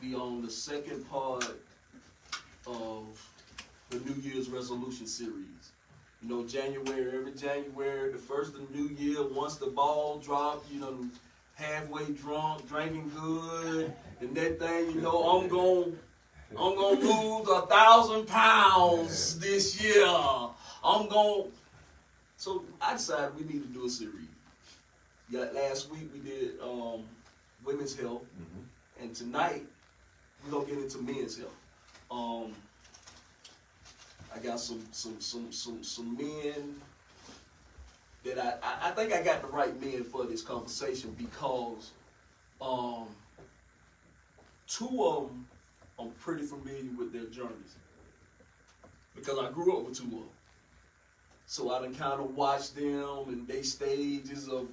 We on the second part of the New Year's resolution series. You know, every January, the first of the new year, once the ball dropped, you know, halfway drunk, drinking good, and that thing, you know, I'm gonna lose 1,000 pounds this year. So I decided we need to do a series. Last week we did women's health, and tonight we're gonna get into men's health. I got some men that I think I got the right men for this conversation because two of them I'm pretty familiar with their journeys because I grew up with two of them. So I done kind of watched them and they stages of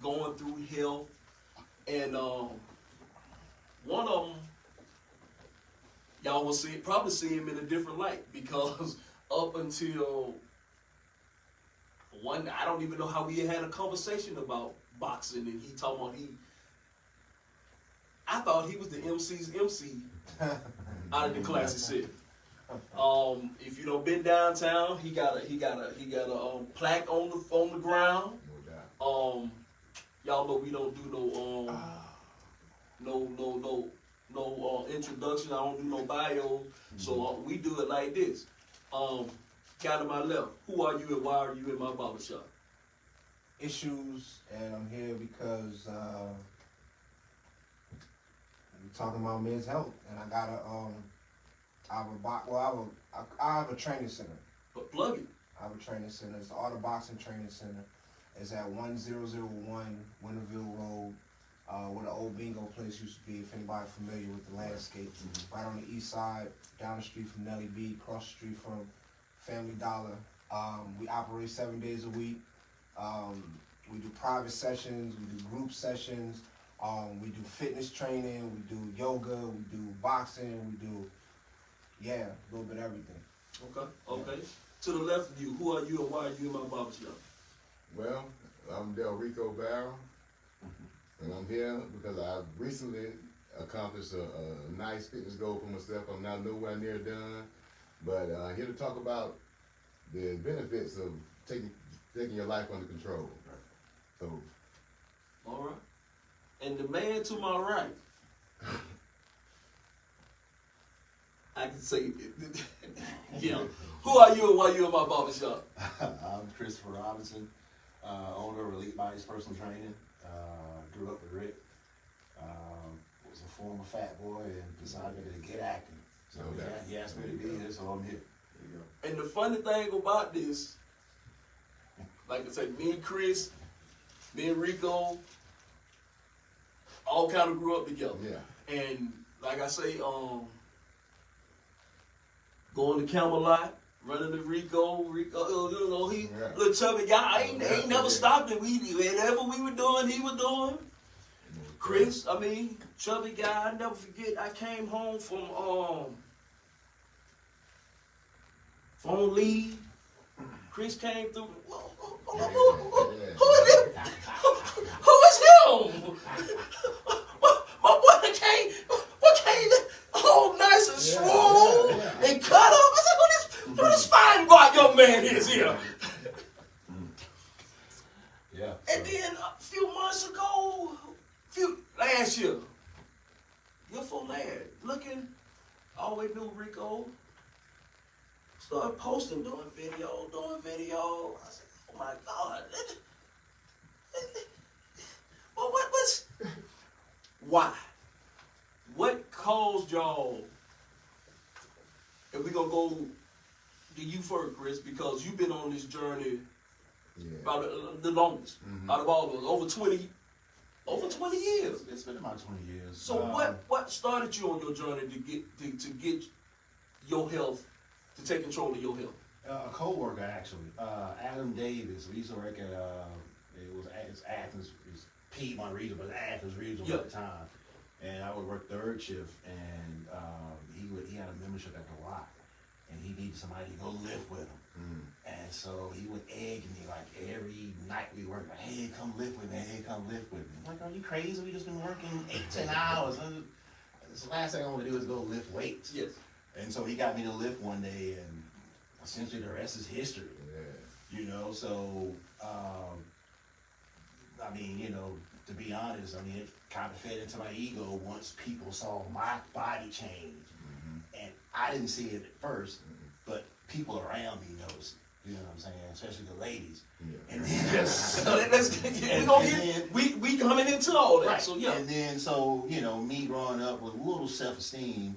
going through health. And one of them, y'all will probably see him in a different light because up until I don't even know how we had a conversation about boxing, and he talking about I thought he was the MC's MC out of the classic city. If you don't been downtown, he got a plaque on the ground. Y'all know we don't do no introduction. I don't do no bio. So we do it like this. Guy to my left, who are you and why are you in my barbershop? Ishues, and I'm here because we're talking about men's health, and I got I have a training center. But plug it. I have a training center. It's the Art of Boxing Training Center. It's at 1001 Winterville Road, where the old bingo place used to be, if anybody familiar with the landscape. Right on the east side, down the street from Nelly B, across the street from Family Dollar. We operate 7 days a week. We do private sessions, we do group sessions, we do fitness training, we do yoga, we do boxing, we do, a little bit of everything. Okay. To the left of you, who are you and why are you in my barbershop? Well, I'm DelRico Barrow, and I'm here because I recently accomplished a nice fitness goal for myself. I'm not nowhere near done, but here to talk about the benefits of taking your life under control. So, all right. And the man to my right, I can say, who are you and why you in my barbershop? I'm Christopher Robinson, owner of Elite Body's Personal Training. Grew up with Rick. Was a former fat boy and decided to get active. So he asked me to be here, so I'm here. There you go. And the funny thing about this, like I said, me and Chris, me and Rico, all kind of grew up together. Yeah. And like I say, going to Camelot, running to Rico, he little chubby guy. Ain't never stopped it. Whatever we were doing, he was doing. Chris, chubby guy. I never forget. I came home from leave. Chris came through. Who is it? Who is him? My boy came all nice and swole and cut up. I said, who this fine white young man is here? Yeah. And then a few months ago, last year, looking, always knew Rico. Started posting, doing video. I said, oh my God. Well, why? What caused y'all, and we're going to go to you first, Chris, because you've been on this journey about the longest, out of all of us, over 20 years. It's been about 20 years. So what started you on your journey to get your health, to take control of your health? A co-worker, actually, Adam Davis. We used to work at it's Athens, it's Piedmont region, but Athens region at the time. And I would work third shift, and he had a membership at the Rock, and he needed somebody to go lift with him. And so he would egg me like every night we worked, like, hey, come lift with me, I'm like, are you crazy? We just been working 8-10 hours. the last thing I want to do is go lift weights. Yes. And so he got me to lift one day, and essentially the rest is history. Yeah. You know, so I mean, you know, to be honest, I mean, it kind of fed into my ego once people saw my body change, and I didn't see it at first, but people around me noticed. You know what I'm saying? Especially the ladies. Yeah. And then, Yes. We coming into all that. right. So yeah. And then, so, you know, me growing up with a little self-esteem,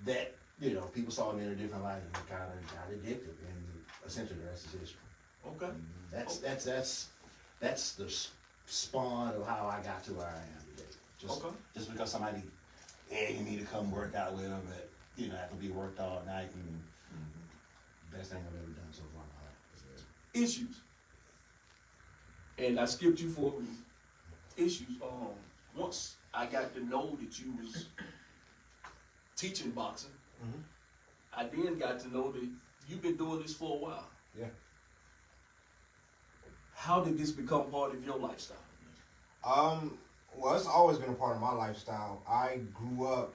that, you know, people saw me in a different light and kind of got addicted, and essentially the rest is history. Okay. That's the spawn of how I got to where I am today. Just because somebody begging me to come work out with them, that, you know, I have to be worked all night, and best thing I've ever done so far in my life. Issues. And I skipped you for a reason. Issues. Once I got to know that you was teaching boxing, I then got to know that you've been doing this for a while. Yeah. How did this become part of your lifestyle? Well, it's always been a part of my lifestyle. I grew up,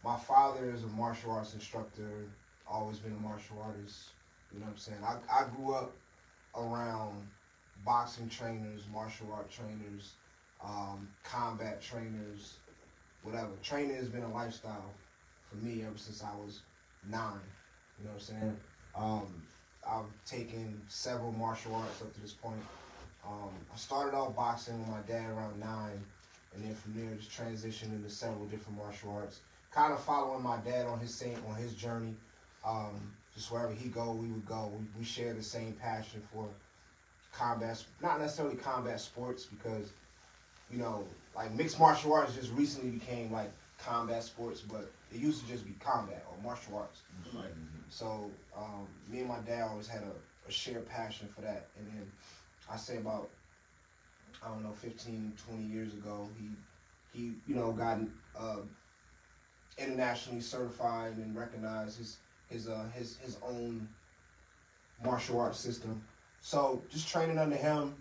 my father is a martial arts instructor, always been a martial artist, you know what I'm saying? I grew up around boxing trainers, martial art trainers, combat trainers, whatever. Training has been a lifestyle for me ever since I was 9, you know what I'm saying? I've taken several martial arts up to this point. I started off boxing with my dad around 9, and then from there just transitioned into several different martial arts. Kind of following my dad on his journey. Just wherever he go, we would go. We share the same passion for combat, not necessarily combat sports, because, you know, like mixed martial arts just recently became like combat sports, but it used to just be combat or martial arts. Right? So me and my dad always had a shared passion for that. And then I say about, I don't know, 15, 20 years ago, he you know, got internationally certified and recognized his own martial arts system. So just training under him,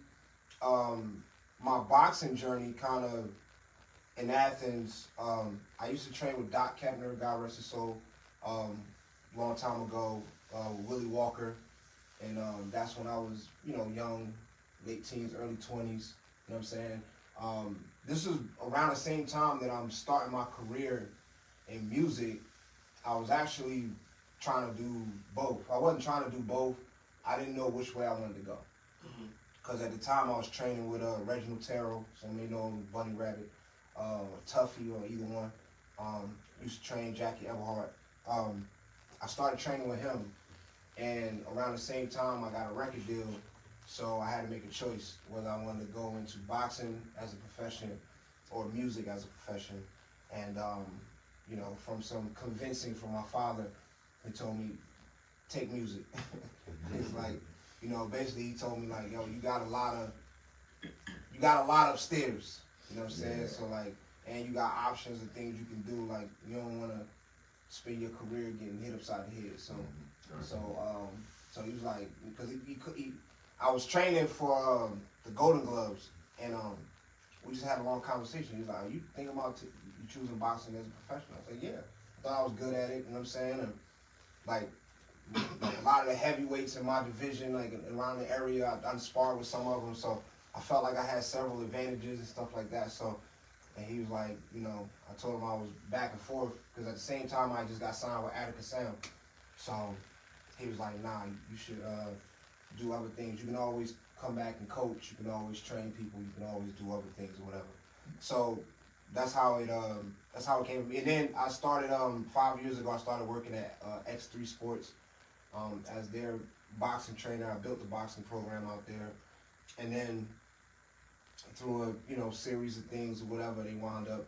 my boxing journey kind of in Athens, I used to train with Doc Kepner, God rest his soul, long time ago, Willie Walker, and that's when I was, you know, young, late teens, early 20s, you know what I'm saying? This is around the same time that I'm starting my career in music. I was actually trying to do both. I wasn't trying to do both. I didn't know which way I wanted to go. Because at the time I was training with Reginald Terrell, some may know him, Bunny Rabbit, Tuffy, or either one. Used to train Jackie Everhart. I started training with him, and around the same time I got a record deal, so I had to make a choice whether I wanted to go into boxing as a profession or music as a profession. And you know, from some convincing from my father, he told me, take music. It's like, you know, basically he told me like, yo, you got a lot upstairs, you know what I'm saying? Yeah. So like, and you got options and things you can do. Like, you don't want to spend your career getting hit upside the head. So, so he was like, because I was training for the Golden Gloves, and we just had a long conversation. He was like, are you thinking about you choosing boxing as a professional? I was like, yeah. I thought I was good at it, you know what I'm saying? And like a lot of the heavyweights in my division, like around the area, I sparred with some of them, so I felt like I had several advantages and stuff like that. So, and he was like, you know, I told him I was back and forth, because at the same time I just got signed with Attica Sound. So he was like, nah, you should do other things. You can always come back and coach. You can always train people. You can always do other things or whatever. So that's how it came to me. And then I started 5 years ago. I started working at X3 Sports as their boxing trainer. I built the boxing program out there, and then through a series of things or whatever, they wound up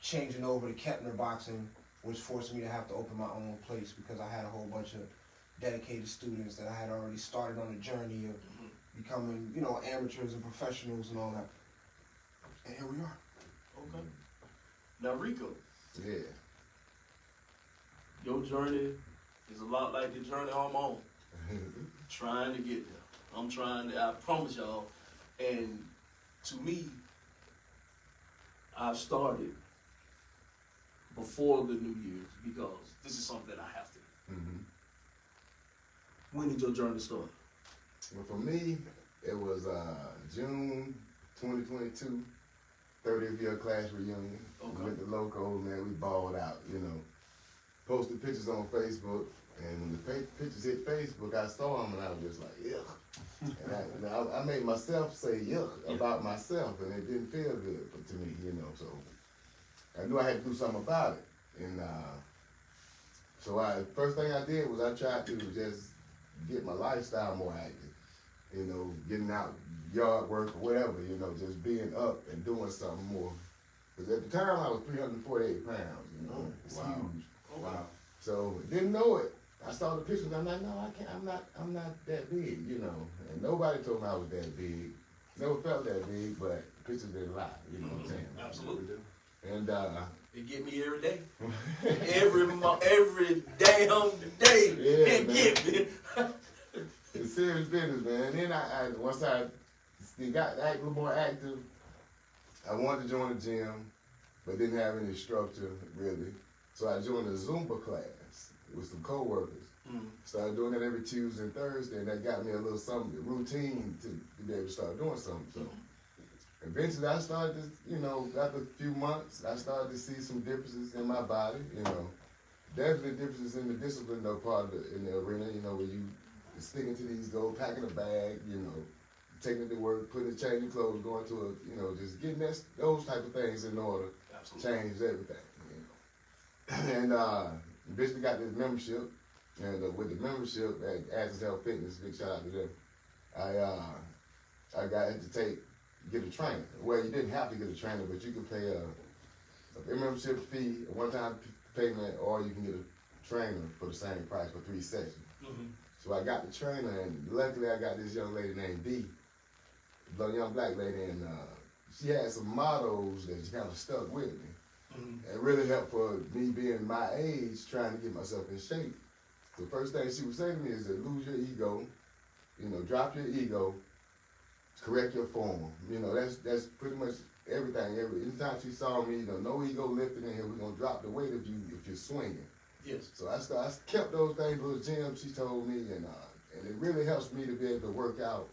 changing over to Kepner Boxing, which forced me to have to open my own place, because I had a whole bunch of dedicated students that I had already started on the journey of becoming, amateurs and professionals and all that. And here we are. Okay. Now, Rico. Yeah. Your journey is a lot like the journey I'm on. Trying to get there. I promise y'all. And to me, I started before the New Year's because this is something that I have to do. When did your journey start? Well, for me, it was June 2022, 30th year class reunion. Okay. With the loco, man, we balled out, you know. Posted pictures on Facebook, and when the pictures hit Facebook, I saw them, and I was just like, yuck. And I made myself say yuck about myself, and it didn't feel good to me, you know. So I knew I had to do something about it, and so first thing I did was I tried to just get my lifestyle more active, you know, getting out yard work or whatever, you know, just being up and doing something more. Because at the time I was 348 pounds, you know, it's huge. Oh, wow. So didn't know it. I saw the pictures. I'm like, no, I can't. I'm not that big, you know. And nobody told me I was that big. Never felt that big, but the pictures didn't lie. You know what I'm saying? Absolutely. And it get me every day. every damn day. Yeah, it man. get me. It's serious business, man. And then I once I got a little more active, I wanted to join the gym, but didn't have any structure really. So I joined a Zumba class with some coworkers. Started doing that every Tuesday and Thursday, and that got me a little something, routine to be able to start doing something. So eventually I started to, you know, after a few months, I started to see some differences in my body, you know. Definitely differences in the discipline though, part of in the arena, you know, where you sticking to these goals, packing a bag, you know, taking it to work, changing clothes, going to a, you know, just getting those type of things in order. Absolutely. Changed everything, you know. And eventually got this membership, and with the membership at Athens Health Fitness, big shout out to them, I got to get a trainer. Well, you didn't have to get a trainer, but you could pay a membership fee, a one-time payment, or you can get a trainer for the same price for 3 sessions. So I got the trainer, and luckily I got this young lady named Dee, a young black lady, and she had some mottos that kind of stuck with me. And really helped for me being my age, trying to get myself in shape. The first thing she would say to me is that lose your ego, you know, drop your ego, correct your form. You know, that's pretty much everything. Anytime she saw me, you know, no ego lifting in here, we're gonna drop the weight if you're swinging. Yes. So I kept those things, those gyms she told me, and it really helps me to be able to work out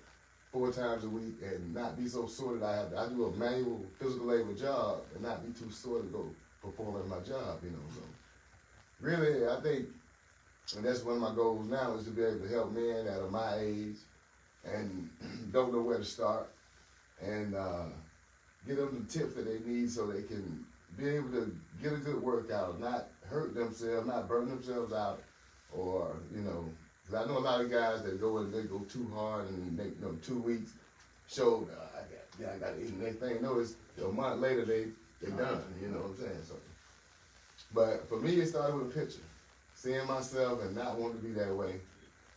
4 times a week and not be so sore that I do a manual physical labor job and not be too sore to go perform at my job, you know. So really, I think, and that's one of my goals now, is to be able to help men that are my age and don't know where to start, and give them the tips that they need so they can be able to get a good workout, not hurt themselves, not burn themselves out, or, you know, because I know a lot of guys that go and they go too hard and they, you know, 2 weeks, show, I got to eat, and next thing you know, it's a month later they're done, you know what I'm saying? So, but for me, it started with a picture, seeing myself and not wanting to be that way.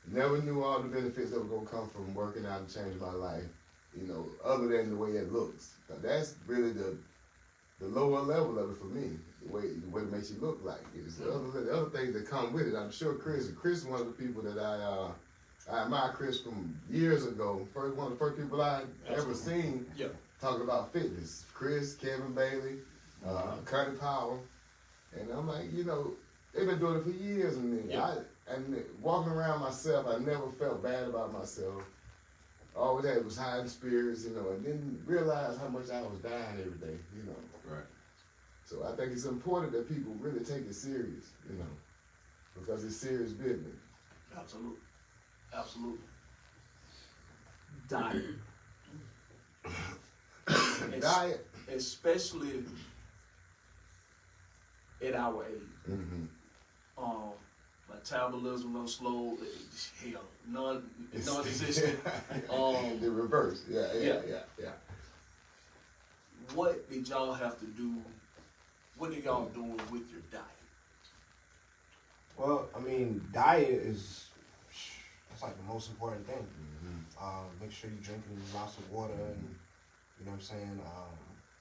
Never knew all the benefits that were going to come from working out and changing my life, you know, other than the way it looks. Now, that's really the lower level of it for me, what it makes you look like. It's the other things that come with it. I'm sure Chris is one of the people that I admire Chris from years ago. One of the first people I ever seen talking about fitness. Chris, Kevin Bailey, Cuddy Powell. And I'm like, you know, they've been doing it for years. And walking around myself, I never felt bad about myself. All I had was high in spirits, you know, and didn't realize how much I was dying every day, you know. Right. So I think it's important that people really take it serious, you know, because it's serious business. Absolutely. Absolutely. Diet. Diet. Especially at our age. Metabolism is slow, hell, non-existent. The reverse, yeah. What did y'all have to do? What are y'all doing with your diet? Well, I mean, diet that's like the most important thing. Make sure you're drinking lots of water, and you know what I'm saying.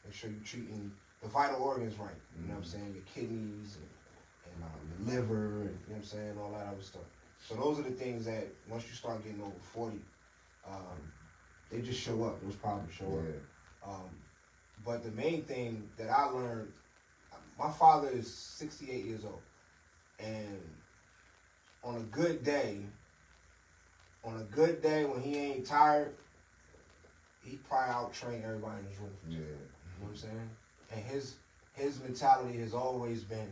Make sure you're treating the vital organs right. You know what I'm saying, your kidneys and the liver, and you know what I'm saying, all that other stuff. So those are the things that once you start getting over 40, they just show up. Those problems show up. But the main thing that I learned, my father is 68 years old, and on a good day when he ain't tired, he probably out train everybody in his room. Yeah. You know what I'm saying? And his mentality has always been,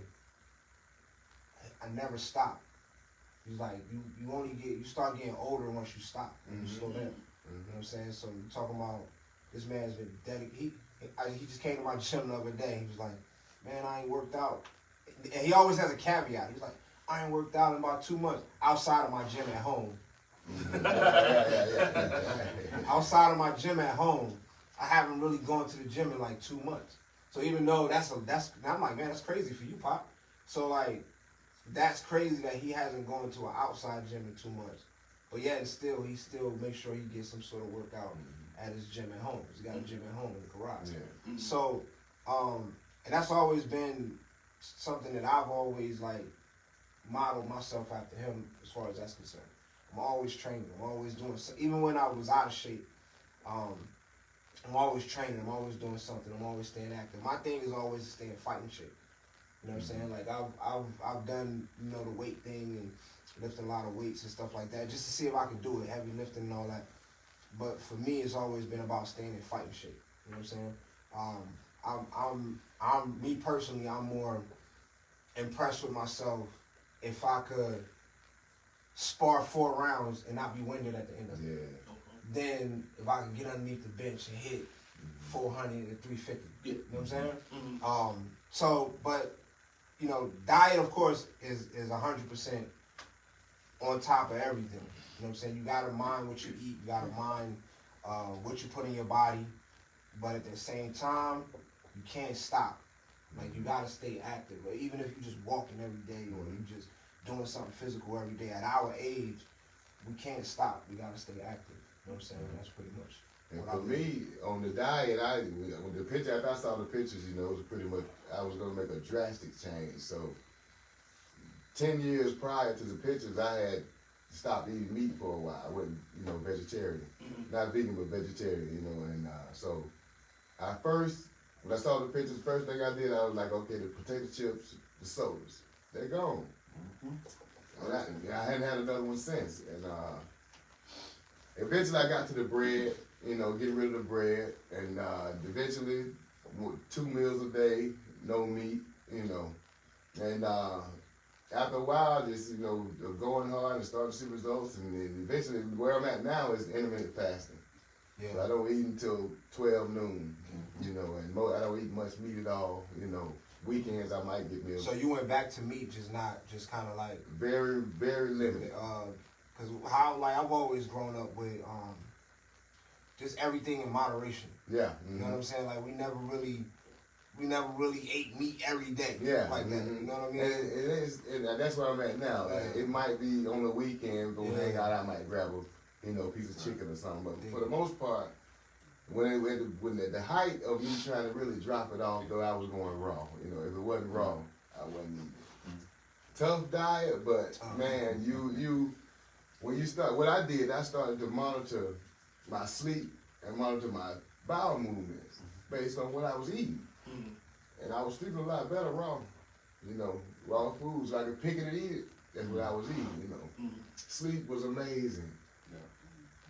I never stop. He's like, you start getting older once you stop. You slow down. You know what I'm saying? So you talking about this man's been dedicated. He just came to my gym the other day. He was like, man, I ain't worked out. And he always has a caveat. He's like, I ain't worked out in about 2 months outside of my gym at home. Outside of my gym at home, I haven't really gone to the gym in like 2 months. So even though I'm like, man, that's crazy for you, Pop. So like, that's crazy that he hasn't gone to an outside gym in 2 months. But yet he still makes sure he gets some sort of workout at his gym at home. He's got a gym at home in the garage. Yeah. So, and that's always been something that I've always like modeled myself after him as far as that's concerned. I'm always training. I'm always doing something. Even when I was out of shape, I'm always training. I'm always doing something. I'm always staying active. My thing is always to stay in fighting shape. You know what I'm saying? Like I've done, you know, the weight thing and lifting a lot of weights and stuff like that just to see if I can do it, heavy lifting and all that. But for me, it's always been about staying in fighting shape. You know what I'm saying? I'm me personally, I'm more impressed with myself if I could spar 4 rounds and not be winded at the end of it. Yeah. Then if I can get underneath the bench and hit 400 and 350. You know what I'm saying? So, but, you know, diet, of course, is 100% on top of everything. You know what I'm saying? You got to mind what you eat. You got to mind what you put in your body. But at the same time, you can't stop. Like, you got to stay active. Or even if you're just walking every day or you just doing something physical every day. At our age, we can't stop. We got to stay active. You know what I'm saying? That's pretty much. And for me, on the diet, when the picture, after I saw the pictures, you know, it was pretty much, I was going to make a drastic change. So, 10 years prior to the pictures, I had stopped eating meat for a while. I wasn't, you know, vegetarian. Not vegan, but vegetarian, you know. And so, when I saw the pictures, first thing I did, I was like, okay, the potato chips, the sodas, they're gone. And I hadn't had another one since. And eventually I got to the bread, you know, getting rid of the bread. And eventually, 2 meals a day, no meat, you know. And after a while, just, you know, going hard and starting to see results. And then eventually, where I'm at now is intermittent fasting. Yeah. So I don't eat until 12 noon, you know, and I don't eat much meat at all, you know. Weekends I might get meals. So you went back to meat, just kind of like very, very limited. Because I've always grown up with just everything in moderation. Yeah. You know what I'm saying? Like we never really ate meat every day. Yeah. Like that. You know what I mean? And that's where I'm at now. Yeah. It might be on the weekend, go hang out, I might grab a piece of chicken or something. But for the most part, when the height of me trying to really drop it off, though, I was going raw. You know, if it wasn't raw, I wasn't eating it. Tough diet, but man, you when you start, what I did, I started to monitor my sleep and monitor my bowel movements based on what I was eating. And I was sleeping a lot better raw. You know, raw foods, so I could pick it and eat it. That's what I was eating, you know. Sleep was amazing.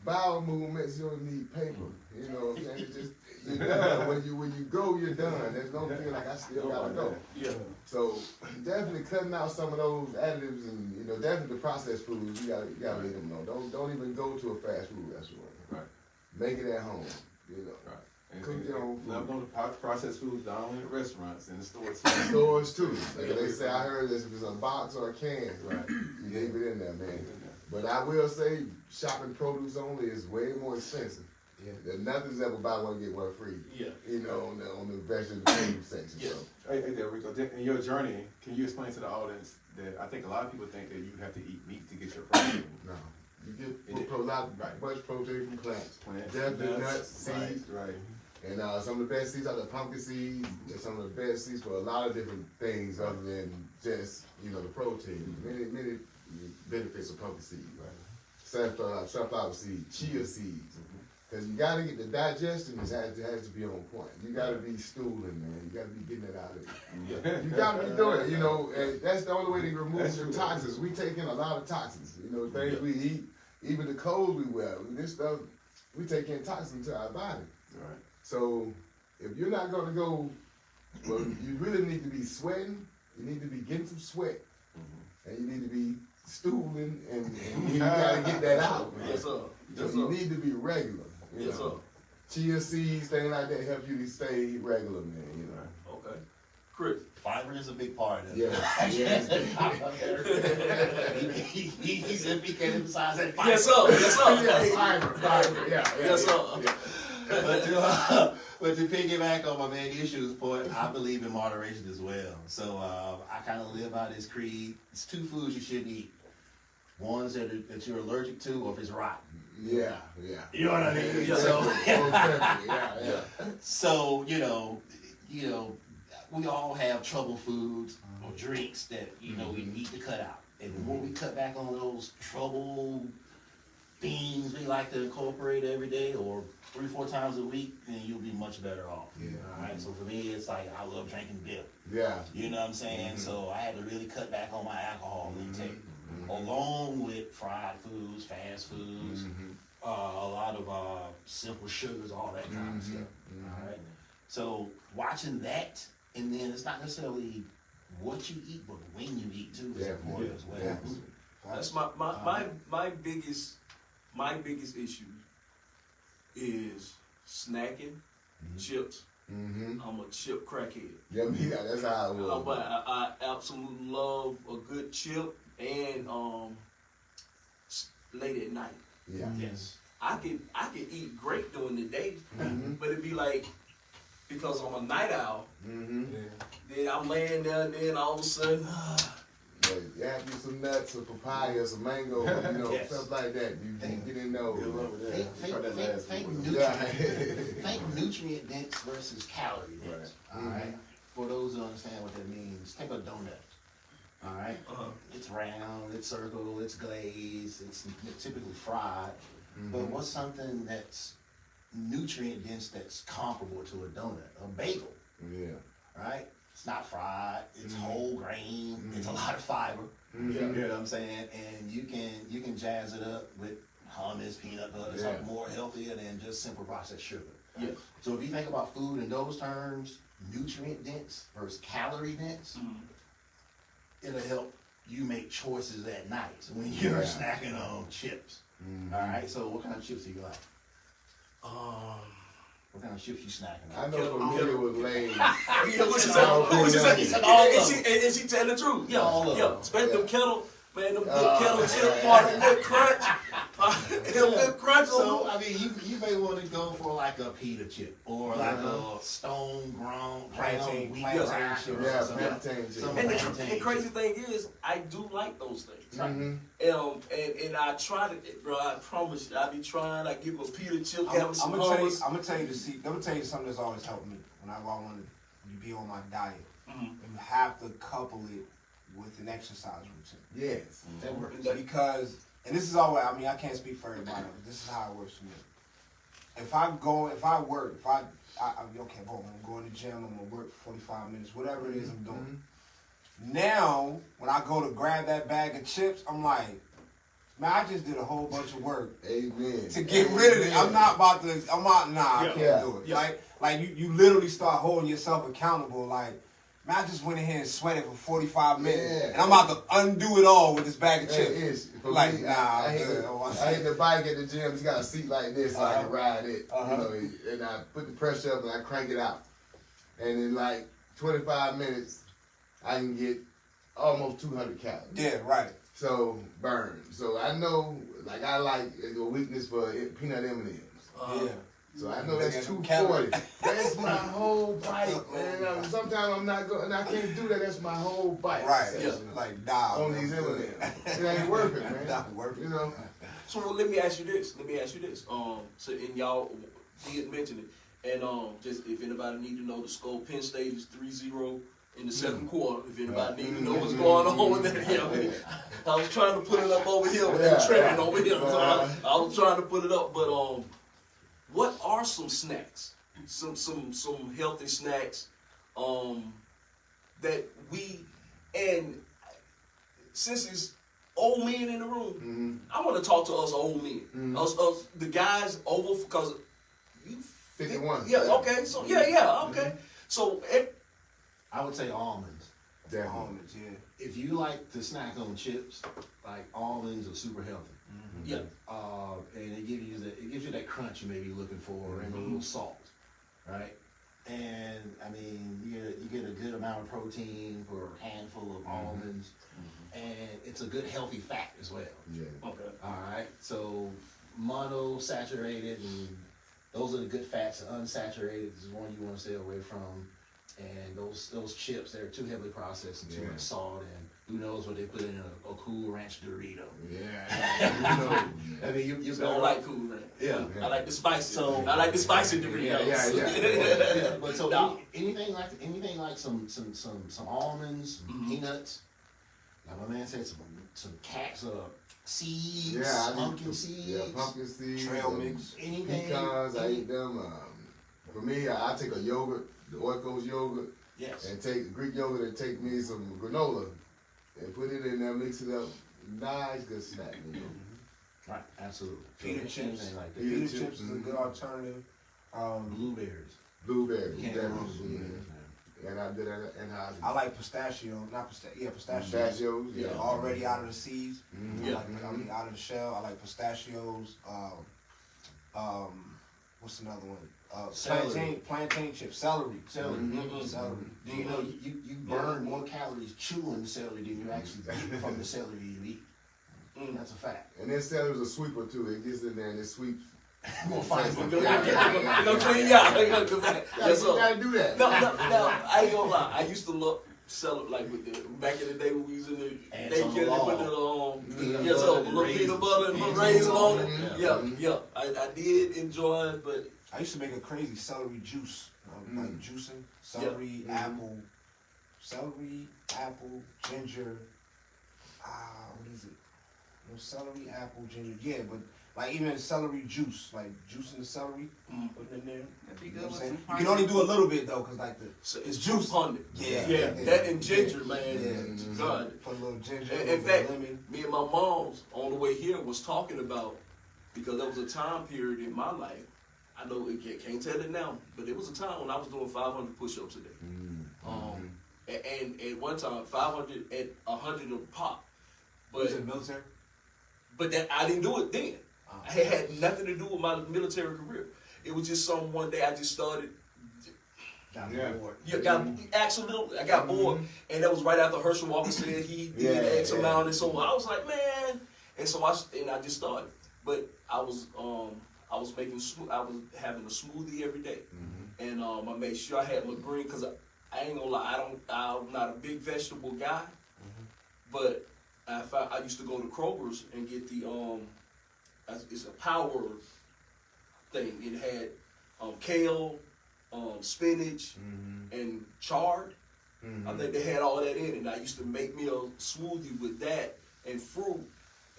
Bowel movements, you don't need paper. You know what I'm saying? It's just, you're done. When you go, you're done. There's no feel like I still gotta go. Yeah. So definitely cutting out some of those additives and, you know, definitely the processed foods, you gotta leave them alone. Don't even go to a fast food restaurant. Right. Make it at home. You know. Right. And Cook your own food. I've known processed foods not only in restaurants, in the stores. Stores too. Like they say, I heard this if it's a box or a can. Right. You leave it in there, man. But I will say, shopping produce only is way more expensive. Yeah. Nothing's ever buy one get one free. Yeah. You know, on the vegetable food section. Yeah. So. Hey, DelRico, in your journey, can you explain to the audience that I think a lot of people think that you have to eat meat to get your protein? No. You get much protein from plants. Definitely nuts, seeds. Right. And some of the best seeds are the pumpkin seeds. And some of the best seeds for a lot of different things other than just, you know, the protein. Many benefits of pumpkin seeds. Right. Sunflower seed, chia seeds. Because you got to get the digestion, it has to be on point. You got to be stooling, man. You got to be getting it out of you. You got to be doing it, you know, and that's the only way to remove some toxins. We take in a lot of toxins, you know, things we eat, even the clothes we wear. This stuff, we take in toxins to our body. Right. So if you're not going to go, well, you really need to be sweating. You need to be getting some sweat. And you need to be stooling, and you got to get that out, man. Yes, sir. So Yes, you sir. need to be regular. You Yes, know? sir. Chia seeds, things like that help you to stay regular, man. You know. Okay. Chris. Fiber is a big part of it. Yeah. Yes. He said he can emphasize that fiber. Yes, sir. Yes, sir. Yeah, fiber. Yeah. Yes, sir. But to piggyback on my man Ishues' point, I believe in moderation as well. So I kind of live by this creed. It's 2 foods you shouldn't eat. Ones that you're allergic to, or if it's rotten. Yeah. You know what I mean? Yeah. So, so you know, we all have trouble foods or drinks that we need to cut out. And the more we cut back on those trouble things we like to incorporate every day or 3-4 times a week, then you'll be much better off. Yeah. All right. So for me, it's like I love drinking beer. Yeah. You know what I'm saying? So I had to really cut back on my alcohol intake, along with fried foods, fast foods, a lot of simple sugars, all that kind of stuff. All right. So watching that, and then it's not necessarily what you eat, but when you eat too is important as well. Yeah. That's my biggest issue is snacking, chips. I'm a chip crackhead. Yeah, that's how I was. But I absolutely love a good chip and late at night. Yeah. Yes. I could eat great during the day, but it'd be like, because I'm a night owl, then I'm laying there and then all of a sudden, You have you some nuts, some papaya, some mango, stuff like that. You can't get in those. Think nutrient dense versus calorie dense. All right. For those who understand what that means, take a donut. All right. It's round, it's circle, it's glazed, it's typically fried. But what's something that's nutrient dense that's comparable to a donut? A bagel. Yeah. Right? It's not fried. It's whole grain. It's a lot of fiber. You know what I'm saying? And you can jazz it up with hummus, peanut butter, something more healthier than just simple processed sugar. yeah. So if you think about food in those terms, nutrient dense versus calorie dense, it'll help you make choices at night when you're snacking on chips. All right. So what kind of chips do you like? What kind of chips you snacking I on? know for me it was Lay's. And she telling the truth. Yeah, All of them. especially them kettle, man, them good kettle chip part, them good crunch. Them good crunch. So I mean, you may want to go for like a pita chip or like a stone ground wheat plantain chip. Yeah, Some plantain chip. And plantain the crazy chip. thing is, I do like those things. Mm-hmm. And I try to, bro. I promise you, I be trying. I give a pita chip, I'm have some gonna hummus. tell you something that's always helped me when I want to be on my diet. You have to couple it with an exercise routine. Yes. That works. Because, and this is always, I mean, I can't speak for everybody, but this is how it works for me. If I work, okay, boom, I'm going to the gym, I'm gonna work 45 minutes, whatever it is I'm doing. Now, when I go to grab that bag of chips, I'm like, man, I just did a whole bunch of work Amen. to get rid of it. I can't do it. Yeah. Like you literally start holding yourself accountable. Like, man, I just went in here and sweated for 45 minutes, and I'm about to undo it all with this bag of chips. It is. For Like, me, nah, I I'm hit good. I hit the bike at the gym. It's got a seat like this, so I can ride it. And I put the pressure up and I crank it out. And in like 25 minutes, I can get almost 200 calories. Yeah, right. So burn. So I know, like I like a weakness for peanut M&Ms. Yeah. So I know that's Look at 240. That's my whole bite, man. Sometimes I'm not going, and I can't do that. That's my whole bite. Right. Yeah. Like, nah. On these M&Ms. It ain't worth it, man. Not worth it. You know. So let me ask you this. So and y'all did mention it, and just if anybody need to know, the score Penn State is 3-0 in the second quarter. If anybody need to know what's going on with that, I was trying to put it up over here with that trending over here. So I was trying to put it up, but what are some snacks, some healthy snacks, that we, and since it's old men in the room, I want to talk to us old men, us the guys over, because you 51. Yeah, okay, so yeah, okay, so I would say almonds. Definitely. Almonds, yeah. If you like to snack on chips, like almonds are super healthy. yeah, And it gives you that crunch you may be looking for, and a little salt, right? And I mean, you get a good amount of protein for a handful of almonds, and it's a good healthy fat as well. Yeah. okay, All right, so monosaturated, and those are the good fats. The unsaturated is one you want to stay away from. And those chips, they're too heavily processed and too much salt, and who knows what they put in a Cool Ranch Dorito. Yeah. I mean, you don't like Cool Ranch. Yeah. I like the spicy. So- I like the spicy Doritos. Yeah. But so Nah. anything like some almonds, peanuts. Like my man said, some seeds, Yeah, pumpkin seeds. Yeah, pumpkin seeds. Trail mix. Anything. Pecans, I eat them. For me, I take a yogurt, the Oikos yogurt, Yes. and take Greek yogurt and take me some granola and put it in there, mix it up. Nice, good snack. You know? Right. Absolutely. Peanut chips. Anything like that. Peanut Peanut chips chips, is a good alternative. Blueberries. Blueberry, Can't go wrong with definitely. blueberries, man. And I did that in house. I like pistachios. Pistachios. Pistachios, Yeah, yeah. already out of the seeds. Yeah. I mean, out of the shell. I like pistachios. What's another one? Celery. Plantain chips. Celery. Celery. Celery. Do you know you burn more calories chewing celery than you actually eat from the celery you eat? That's a fact. And then celery's a sweeper too. It gets in there and it sweeps. More fiber. We're gonna clean you out. Yeah, Yes, you sir. gotta do that. No, I ain't gonna lie. I used to love celery, like with the, back in the day when we was in the Ants on the daycare, they wall. put the Peanut yes, butter sir, and little raisins. peanut butter and little Ants raisin on on the it. wall. Yeah, I did enjoy it, but I used to make a crazy celery juice. Like juicing. Celery, apple, ginger. What is it? No, celery, apple, ginger. Yeah, but like even celery juice, like juicing the celery, putting it in there. That'd be You good know with what I'm saying? some You can only do a little bit though, cause like it's juice hundred. Yeah. That and ginger, man. Yeah. God. Put a little ginger, In a little fact, lemon. me and my mom's on the way here was talking about, because there was a time period in my life, I know it can't tell it now, but there was a time when I was doing 500 push-ups a day. And at one time 500 at 100 a pop. Was But it military? that I didn't do it then. It had nothing to do with my military career. It was just one day I just started. Got Yeah. bored. Absolutely. I got bored, and that was right after Herschel Walker said he did X amount, and so I was like, man, and so I just started. But I was making I was having a smoothie every day, and I made sure I had my green, because I ain't gonna lie, I'm not a big vegetable guy, but I used to go to Kroger's and get the it's a power thing. It had kale, spinach, and chard. I think they had all that in it. And I used to make me a smoothie with that and fruit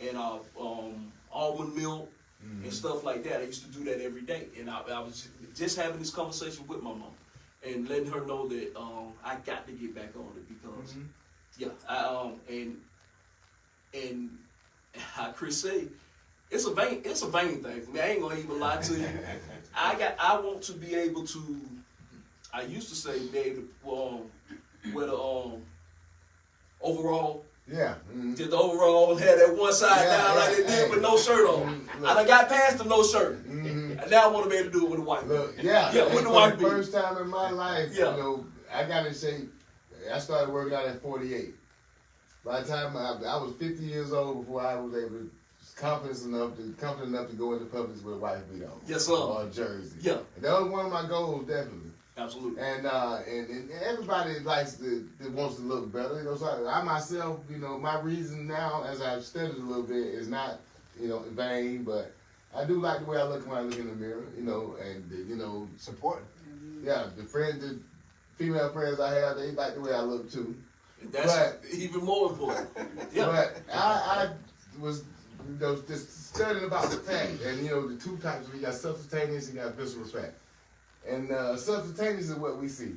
and almond milk and stuff like that. I used to do that every day. And I was just having this conversation with my mom and letting her know that I got to get back on it, because and how Chris say, it's a vain thing for me. I ain't gonna even lie to you. I want to be able to. I used to say be able to wear the overall. Yeah. Just the overall had that one side down like they did with no shirt on. I done got past the no shirt. And now I want to be able to do it with a white. Look, with the for white the first time in my life, Yeah. you know, I gotta say, I started working out at 48. By the time I was 50 years old before I was able to, confident enough to go into Publix with a white beat on. Yes, sir. Or a jersey. Yeah. And that was one of my goals, definitely. Absolutely. And everybody wants to look better. You know, so I myself, you know, my reason now, as I've studied a little bit, is not, you know, vain, but I do like the way I look when I look in the mirror. You know, and you know, It's important. yeah, the female friends I have, they like the way I look too. That's even more important. Yeah. But I was just studying about the fat, and the two types, we got subcutaneous and you got visceral fat. And subcutaneous is what we see.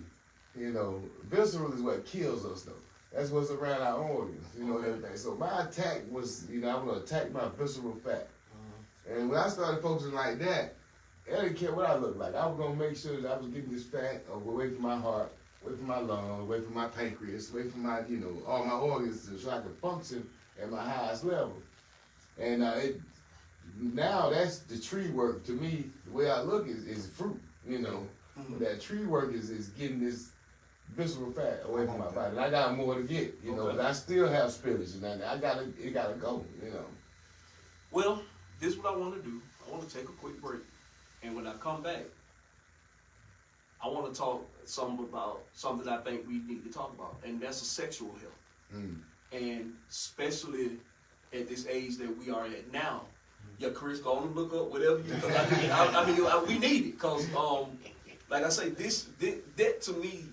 Visceral is what kills us though. That's what's around our organs, and everything. So my attack was, I'm gonna attack my visceral fat. And when I started focusing like that, I didn't care what I looked like. I was gonna make sure that I was getting this fat away from my heart, away from my lungs, away from my pancreas, away from my, all my organs, so I could function at my highest level. And now that's the tree work. To me, the way I look is fruit. That tree work is getting this visceral fat away from my body. And I got more to get, but I still have spillage, and it gotta go. Well, this is what I want to do. I want to take a quick break, and when I come back, I want to talk about something I think we need to talk about, and that's a sexual health. And especially at this age that we are at now. Yeah, Chris, go on and look up whatever you. We need it because, like I say, that to me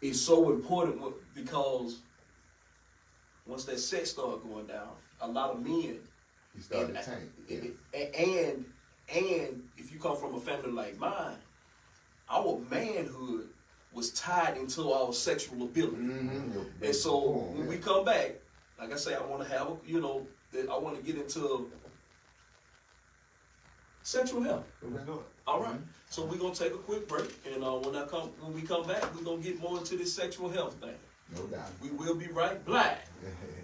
is so important because once that sex starts going down, a lot of men. You start to tank. And if you come from a family like mine, our manhood was tied into our sexual ability. And so when we come back, like I say, I want to have, I want to get into sexual health. All right. So we're gonna take a quick break, and when we come back, we're gonna get more into this sexual health thing. No doubt. We will be right back.